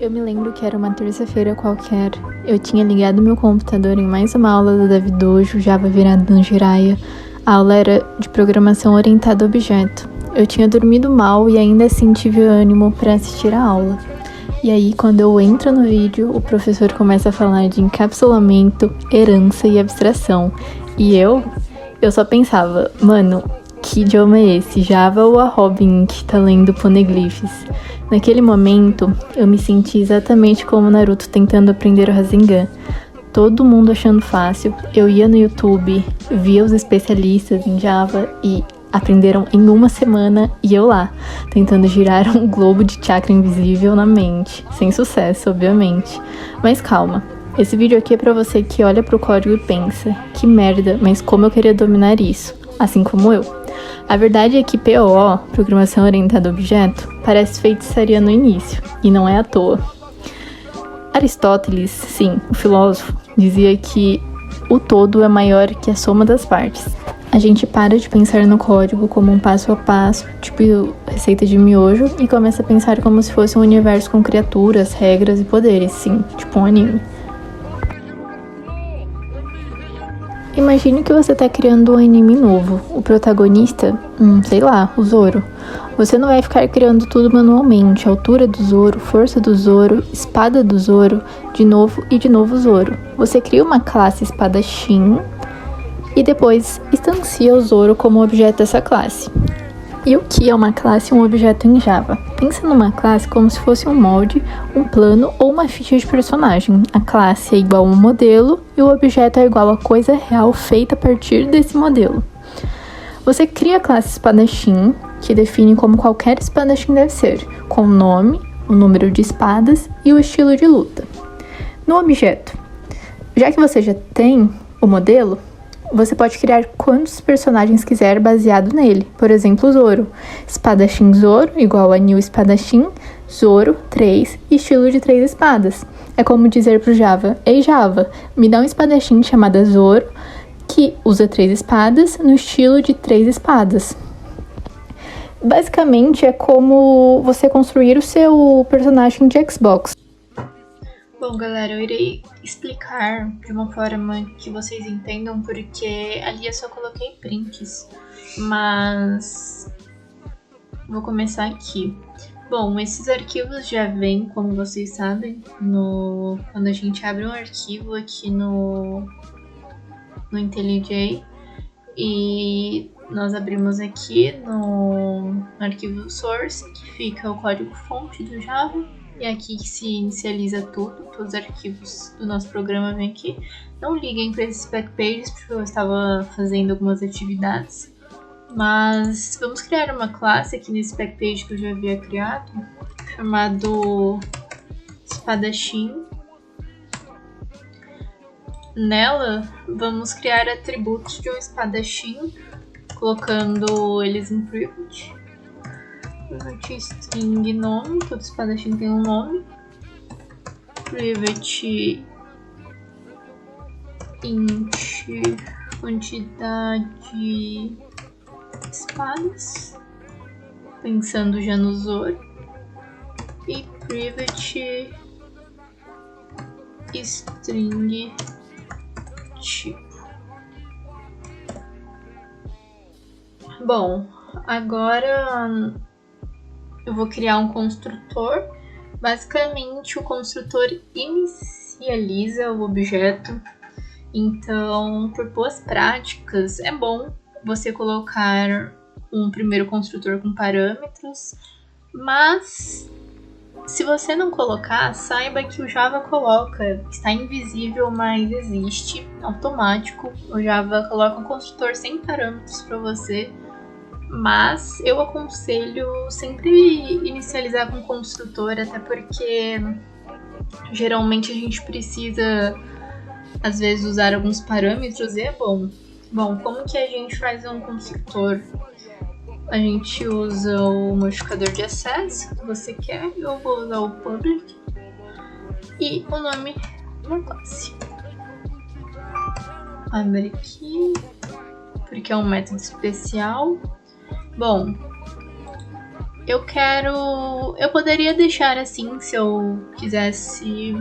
Eu me lembro que era uma terça-feira qualquer. Eu tinha ligado meu computador em mais uma aula do Davidojo, Java virado no Jiraiya. A aula era de programação orientada a objeto. Eu tinha dormido mal e ainda assim tive ânimo para assistir a aula. E aí, quando eu entro no vídeo, o professor começa a falar de encapsulamento, herança e abstração. E eu só pensava, mano, que idioma é esse? Java ou a Robin que tá lendo poneglyphs? Naquele momento, eu me senti exatamente como o Naruto tentando aprender o Rasengan. Todo mundo achando fácil, eu ia no YouTube, via os especialistas em Java e aprenderam em uma semana e eu lá, tentando girar um globo de chakra invisível na mente. Sem sucesso, obviamente. Mas calma, esse vídeo aqui é pra você que olha pro código e pensa, que merda, mas como eu queria dominar isso, assim como eu. A verdade é que POO, Programação Orientada a Objeto, parece feitiçaria no início, e não é à toa. Aristóteles, sim, o filósofo, dizia que o todo é maior que a soma das partes. A gente para de pensar no código como um passo a passo, tipo receita de miojo, e começa a pensar como se fosse um universo com criaturas, regras e poderes, sim, tipo um anime. Imagine que você tá criando um anime novo. O protagonista, sei lá, o Zoro. Você não vai ficar criando tudo manualmente. Altura do Zoro, força do Zoro, espada do Zoro, de novo e de novo Zoro. Você cria uma classe espadachim e depois instancia o Zoro como objeto dessa classe. E o que é uma classe e um objeto em Java? Pensa numa classe como se fosse um molde, um plano ou uma ficha de personagem. A classe é igual a um modelo e o objeto é igual a coisa real feita a partir desse modelo. Você cria a classe espadachim, que define como qualquer espadachim deve ser, com o nome, o número de espadas e o estilo de luta. No objeto, já que você já tem o modelo, você pode criar quantos personagens quiser baseado nele. Por exemplo, Zoro. Espadachim Zoro, igual a New Espadachim, Zoro, 3, estilo de 3 espadas. É como dizer pro Java, ei Java, me dá um espadachim chamada Zoro, que usa 3 espadas no estilo de 3 espadas. Basicamente, é como você construir o seu personagem de Xbox. Bom, galera, eu irei explicar de uma forma que vocês entendam, porque ali eu só coloquei prints, mas vou começar aqui. Bom, esses arquivos já vêm, como vocês sabem, quando a gente abre um arquivo aqui no IntelliJ, e nós abrimos aqui no arquivo source, que fica o código-fonte do Java. E aqui que se inicializa tudo, todos os arquivos do nosso programa vêm aqui. Não liguem para esses backpages, porque eu estava fazendo algumas atividades. Mas vamos criar uma classe aqui nesse backpage que eu já havia criado, chamado espadachim. Nela, vamos criar atributos de um espadachim, colocando eles em private. Private string nome, todo espadachim tem um nome. Private int quantidade de espadas, pensando já no Zoro. E private string tipo. Bom, agora eu vou criar um construtor. Basicamente, o construtor inicializa o objeto. Então, por boas práticas, é bom você colocar um primeiro construtor com parâmetros. Mas, se você não colocar, saiba que o Java coloca. Está invisível, mas existe, automático. O Java coloca um construtor sem parâmetros para você. Mas eu aconselho sempre inicializar com construtor, até porque geralmente a gente precisa, às vezes, usar alguns parâmetros e é bom. Bom, como que a gente faz um construtor? A gente usa o modificador de acesso que você quer, eu vou usar o public e o nome da classe. Abre aqui, porque é um método especial. Bom, eu poderia deixar assim se eu quisesse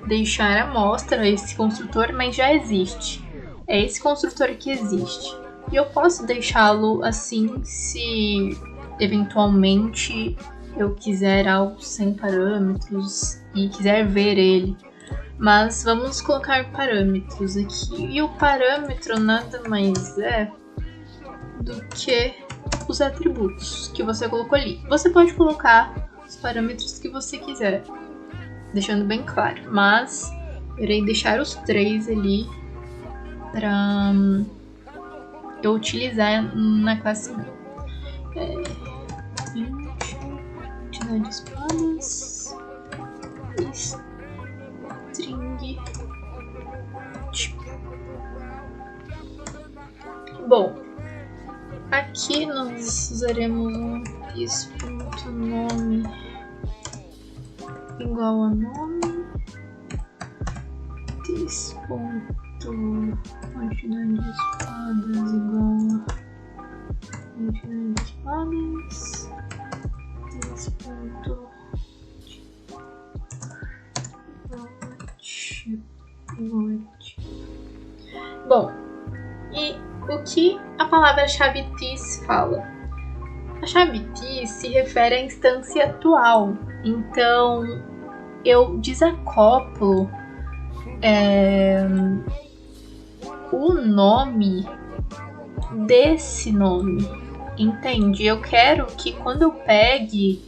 deixar à mostra esse construtor, mas já existe. É esse construtor que existe. E eu posso deixá-lo assim se eventualmente eu quiser algo sem parâmetros e quiser ver ele. Mas vamos colocar parâmetros aqui. E o parâmetro nada mais é do que os atributos que você colocou ali. Você pode colocar os parâmetros que você quiser, deixando bem claro. Mas eu irei deixar os 3 ali para eu utilizar na classe 1. Quantidade de espadas. String. Tipo. Bom, aqui nós usaremos um is.nome igual a nome. Quantidade de espadas igual a quantidade de espadas. Bom, e o que a palavra-chave this fala? A chave this se refere à instância atual, então eu desacoplo o nome desse nome, entende? Eu quero que quando eu pegue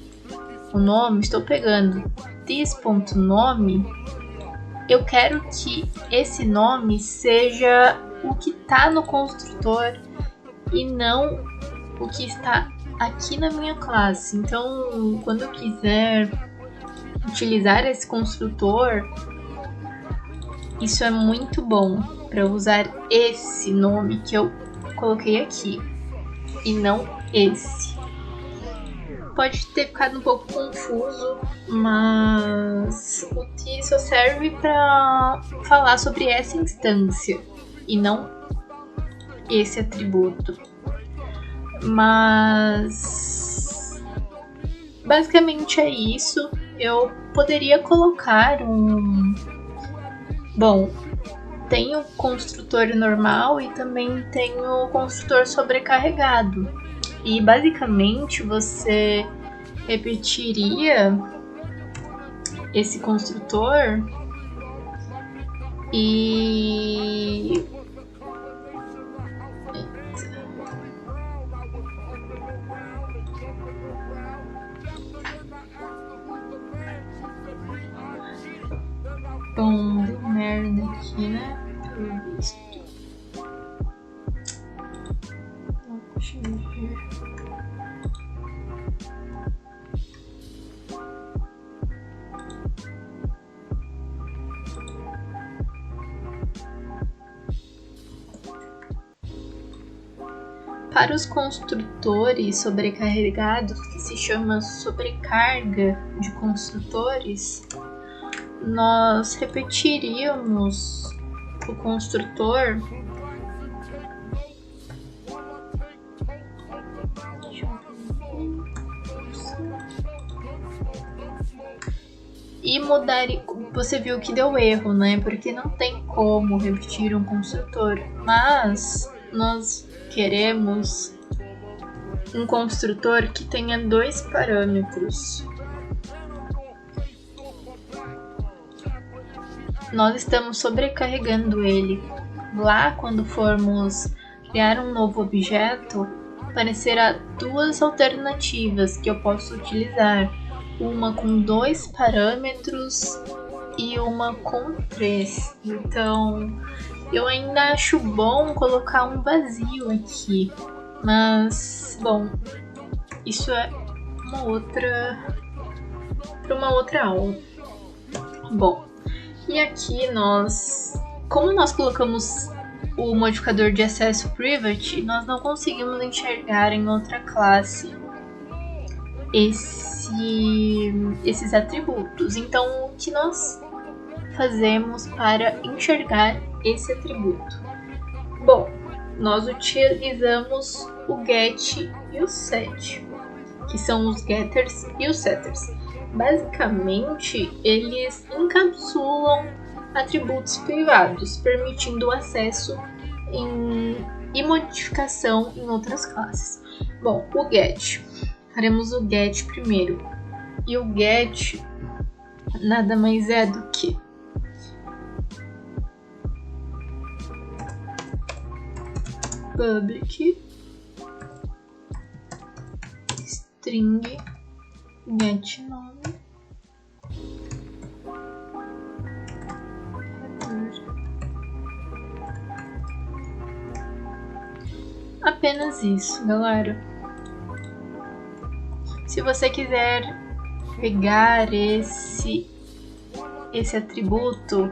o nome, estou pegando this.nome, eu quero que esse nome seja o que está no construtor e não o que está aqui na minha classe. Então, quando eu quiser utilizar esse construtor, isso é muito bom para usar esse nome que eu coloquei aqui e não esse. Pode ter ficado um pouco confuso, mas o T só serve para falar sobre essa instância e não esse atributo. Mas basicamente é isso. Eu poderia colocar Bom, tem o construtor normal e também tem o construtor sobrecarregado. E basicamente você repetiria esse construtor e bom, deu merda aqui, né? Pelo visto. Deixa eu ver. Para os construtores sobrecarregados, que se chama sobrecarga de construtores, nós repetiríamos o construtor e mudaria. Você viu que deu erro, né? Porque não tem como repetir um construtor, mas nós queremos um construtor que tenha 2 parâmetros. Nós estamos sobrecarregando ele. Lá, quando formos criar um novo objeto, aparecerá 2 alternativas que eu posso utilizar. Uma com 2 parâmetros e uma com 3. Então, eu ainda acho bom colocar um vazio aqui. Mas, bom, isso é para uma outra aula. Bom, e aqui como nós colocamos o modificador de acesso private, nós não conseguimos enxergar em outra classe esses atributos. Então, o que nós fazemos para enxergar esse atributo? Bom, nós utilizamos o get e o set. que são os getters e os setters. Basicamente, eles encapsulam atributos privados, permitindo o acesso e modificação em outras classes. Bom, o get. Faremos o get primeiro. E o get nada mais é do que public string get nome apenas isso, galera. Se você quiser pegar esse atributo,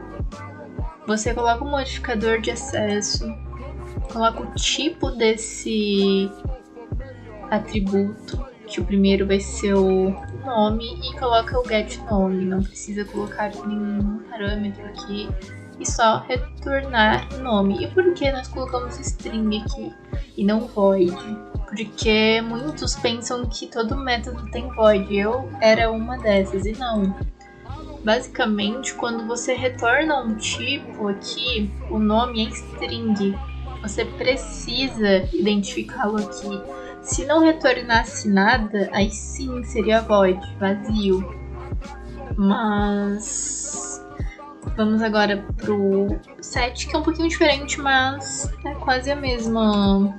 você coloca um modificador de acesso, coloca o tipo desse atributo, que o primeiro vai ser o nome, e coloca o get nome. Não precisa colocar nenhum parâmetro aqui, e só retornar nome. E por que nós colocamos string aqui e não void? Porque muitos pensam que todo método tem void. Eu era uma dessas, e não. Basicamente, quando você retorna um tipo aqui, o nome é string. Você precisa identificá-lo aqui. Se não retornasse nada, aí sim seria void, vazio. Mas vamos agora pro set, que é um pouquinho diferente, mas é quase a mesma.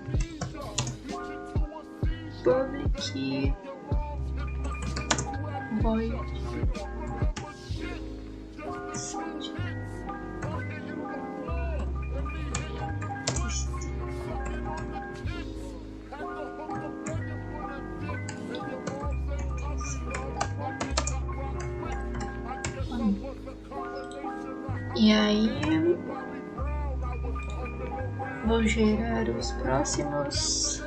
Public void set. E aí, vou gerar os próximos.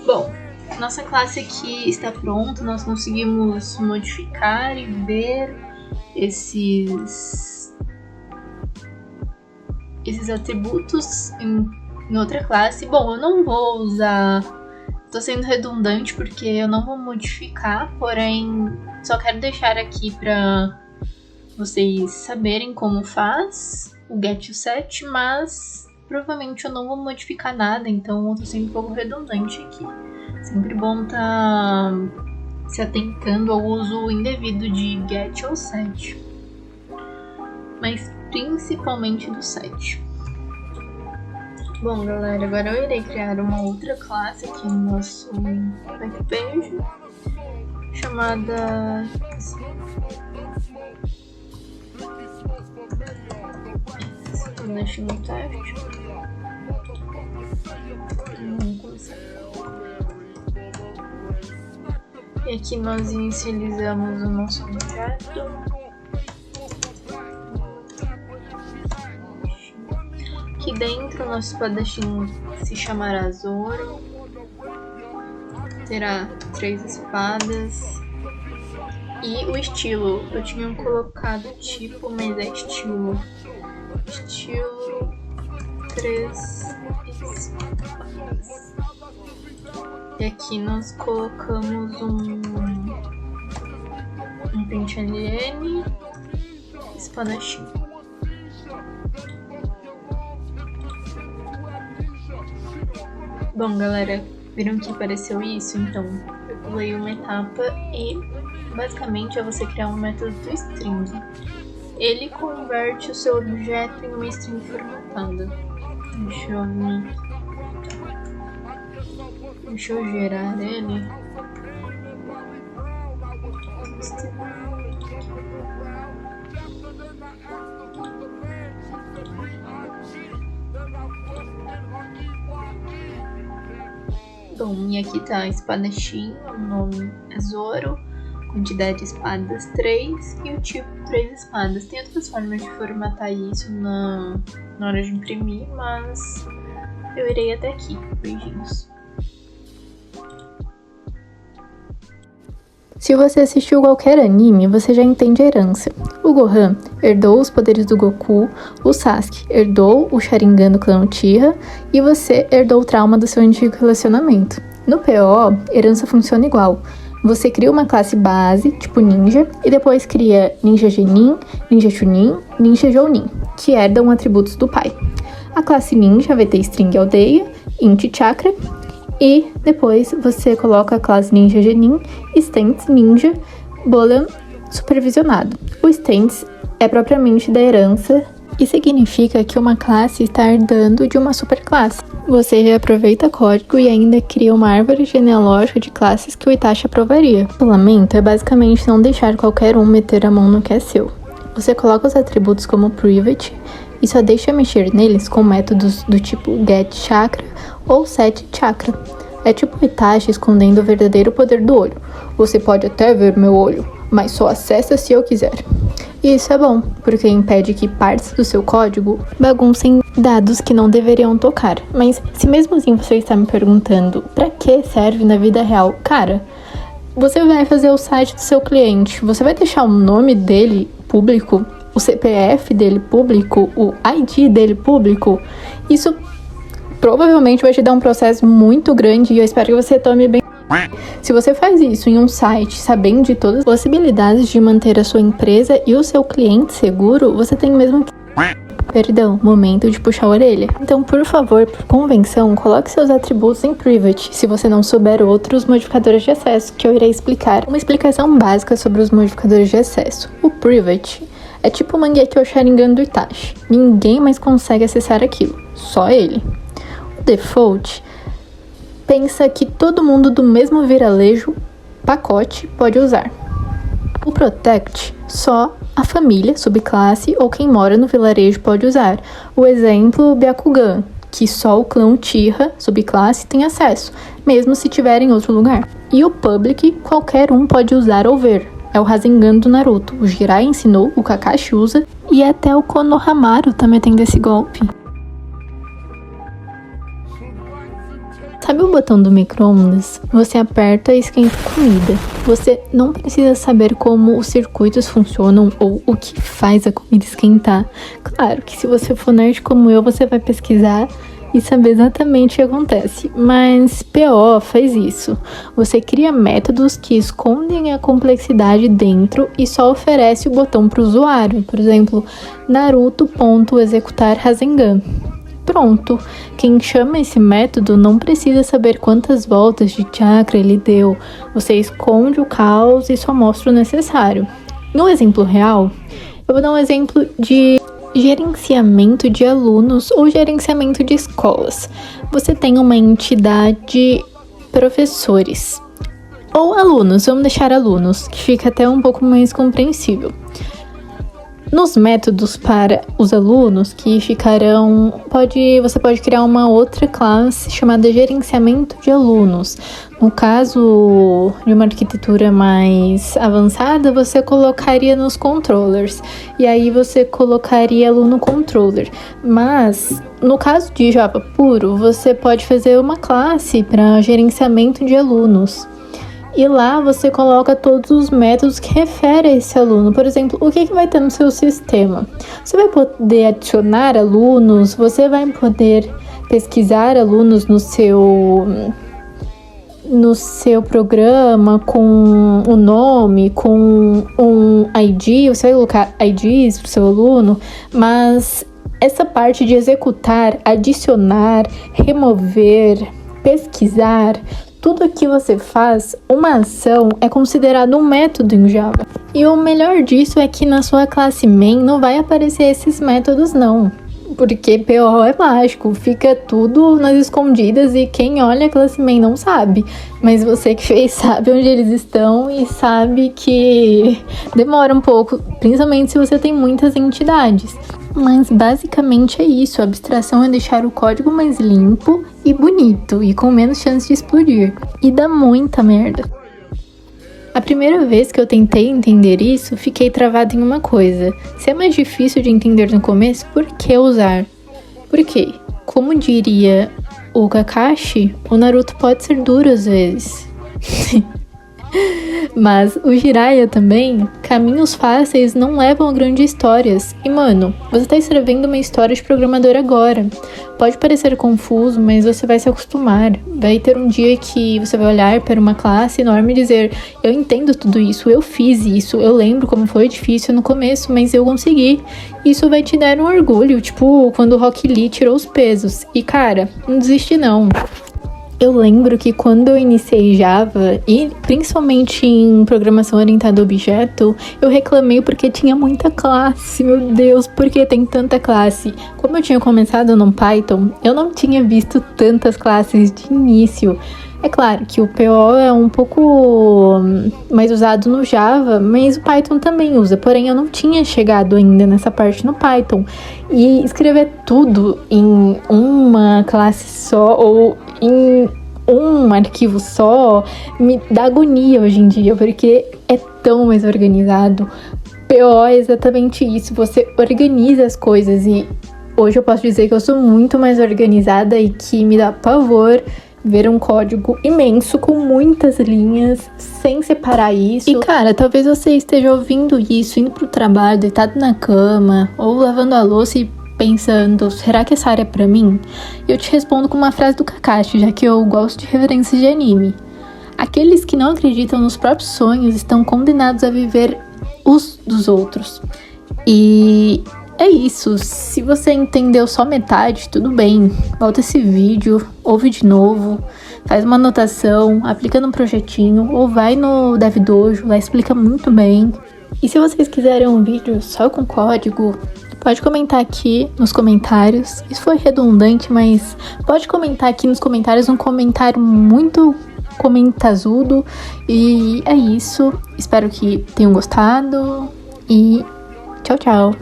Bom, nossa classe aqui está pronta, nós conseguimos modificar e ver esses atributos em outra classe. Bom, eu não vou usar, estou sendo redundante porque eu não vou modificar, porém só quero deixar aqui para vocês saberem como faz o get e o set, mas provavelmente eu não vou modificar nada, então eu tô sendo um pouco redundante aqui. Sempre bom tá se atentando ao uso indevido de get ou set, mas principalmente do set. Bom, galera, agora eu irei criar uma outra classe aqui no nosso backpage, chamada deixa no teste. Vamos começar. E aqui nós inicializamos o nosso objeto. Aqui dentro o nosso espadachim se chamará Zoro. Terá 3 espadas. E o estilo, eu tinha colocado tipo, mas é estilo. Estilo 3 espadas. E aqui nós colocamos um pente alien espadachim. Bom, galera, viram que apareceu isso? Então eu pulei uma etapa e basicamente é você criar um método do string. Ele converte o seu objeto em uma string formatada. Deixa eu gerar ele. Bom, e aqui tá espadachim, o nome é Zoro. Quantidade de espadas 3 e o tipo 3 espadas. Tem outras formas de formatar isso na hora de imprimir, mas eu irei até aqui. Beijinhos. Se você assistiu qualquer anime, você já entende a herança. O Gohan herdou os poderes do Goku, o Sasuke herdou o Sharingan do clã Uchiha e você herdou o trauma do seu antigo relacionamento. No PO, herança funciona igual. Você cria uma classe base, tipo ninja, e depois cria ninja genin, ninja chunin, ninja jounin, que herdam atributos do pai. A classe ninja vai ter string aldeia, int chakra, e depois você coloca a classe ninja genin, stance ninja, boolean supervisionado. O stance é propriamente da herança e significa que uma classe está herdando de uma superclasse. Você reaproveita código e ainda cria uma árvore genealógica de classes que o Itachi aprovaria. O lamento é basicamente não deixar qualquer um meter a mão no que é seu. Você coloca os atributos como private e só deixa mexer neles com métodos do tipo getChakra ou setChakra. É tipo o Itachi escondendo o verdadeiro poder do olho. Você pode até ver meu olho, mas só acessa se eu quiser. E isso é bom, porque impede que partes do seu código baguncem dados que não deveriam tocar. Mas se mesmo assim você está me perguntando pra que serve na vida real, cara, você vai fazer o site do seu cliente, você vai deixar o nome dele público, o CPF dele público, o ID dele público, isso provavelmente vai te dar um processo muito grande e eu espero que você tome bem. Se você faz isso em um site sabendo de todas as possibilidades de manter a sua empresa e o seu cliente seguro, você tem mesmo que... Perdão, momento de puxar a orelha. Então, por favor, por convenção, coloque seus atributos em private, se você não souber outros modificadores de acesso, que eu irei explicar. Uma explicação básica sobre os modificadores de acesso. O private é tipo o Mangekyo ou Sharingan do Itachi. Ninguém mais consegue acessar aquilo, só ele. O default pensa que todo mundo do mesmo viralejo pacote pode usar. O Protect, só a família, subclasse ou quem mora no vilarejo pode usar. O exemplo, Byakugan, que só o clã Uchiha, subclasse, tem acesso, mesmo se tiver em outro lugar. E o Public, qualquer um pode usar ou ver. É o Rasengan do Naruto, o Jiraiya ensinou, o Kakashi usa, e até o Konohamaru tá metendo esse golpe. Sabe o botão do micro-ondas? Você aperta e esquenta comida. Você não precisa saber como os circuitos funcionam ou o que faz a comida esquentar. Claro que se você for nerd como eu, você vai pesquisar e saber exatamente o que acontece. Mas PO faz isso. Você cria métodos que escondem a complexidade dentro e só oferece o botão para o usuário. Por exemplo, Naruto.executar Rasengan. Pronto, quem chama esse método não precisa saber quantas voltas de chakra ele deu. Você esconde o caos e só mostra o necessário. No exemplo real, eu vou dar um exemplo de gerenciamento de alunos ou gerenciamento de escolas. Você tem uma entidade professores ou alunos, vamos deixar alunos, que fica até um pouco mais compreensível. Nos métodos para os alunos que ficarão, você pode criar uma outra classe chamada gerenciamento de alunos. No caso de uma arquitetura mais avançada, você colocaria nos controllers. E aí você colocaria aluno controller. Mas no caso de Java puro, você pode fazer uma classe para gerenciamento de alunos. E lá você coloca todos os métodos que referem a esse aluno. Por exemplo, o que vai ter no seu sistema? Você vai poder adicionar alunos, você vai poder pesquisar alunos no seu programa com o nome, com um ID, você vai colocar IDs para o seu aluno, mas essa parte de executar, adicionar, remover, pesquisar, tudo que você faz, uma ação, é considerado um método em Java. E o melhor disso é que na sua classe main não vai aparecer esses métodos não. Porque PO é mágico, fica tudo nas escondidas e quem olha a classe main não sabe. Mas você que fez sabe onde eles estão e sabe que demora um pouco, principalmente se você tem muitas entidades. Mas basicamente é isso, a abstração é deixar o código mais limpo e bonito e com menos chance de explodir. E dá muita merda. A primeira vez que eu tentei entender isso, fiquei travada em uma coisa. Se é mais difícil de entender no começo, por que usar? Por quê? Como diria o Kakashi, o Naruto pode ser duro às vezes. Mas o Jiraiya também, caminhos fáceis não levam a grandes histórias. E mano, você tá escrevendo uma história de programador agora. Pode parecer confuso, mas você vai se acostumar. Vai ter um dia que você vai olhar para uma classe enorme e dizer: eu entendo tudo isso, eu fiz isso, eu lembro como foi difícil no começo, mas eu consegui. Isso vai te dar um orgulho, tipo quando o Rock Lee tirou os pesos. E cara, não desiste não. Eu lembro que quando eu iniciei Java, e principalmente em programação orientada a objeto, eu reclamei porque tinha muita classe. Meu Deus, por que tem tanta classe? Como eu tinha começado no Python, eu não tinha visto tantas classes de início. É claro que o PO é um pouco mais usado no Java, mas o Python também usa. Porém, eu não tinha chegado ainda nessa parte no Python. E escrever tudo em uma classe só ou em um arquivo só me dá agonia hoje em dia, porque é tão mais organizado. PO é exatamente isso, você organiza as coisas e hoje eu posso dizer que eu sou muito mais organizada e que me dá pavor ver um código imenso com muitas linhas, sem separar isso. E cara, talvez você esteja ouvindo isso, indo pro trabalho, deitado na cama, ou lavando a louça e pensando, será que essa área é pra mim? Eu te respondo com uma frase do Kakashi, já que eu gosto de referências de anime. Aqueles que não acreditam nos próprios sonhos estão condenados a viver os dos outros. E é isso, se você entendeu só metade, tudo bem. Volta esse vídeo, ouve de novo, faz uma anotação, aplica num projetinho, ou vai no DevDojo, lá explica muito bem. E se vocês quiserem um vídeo só com código, pode comentar aqui nos comentários. Isso foi redundante, mas pode comentar aqui nos comentários um comentário muito comentazudo. E é isso. Espero que tenham gostado. E tchau, tchau.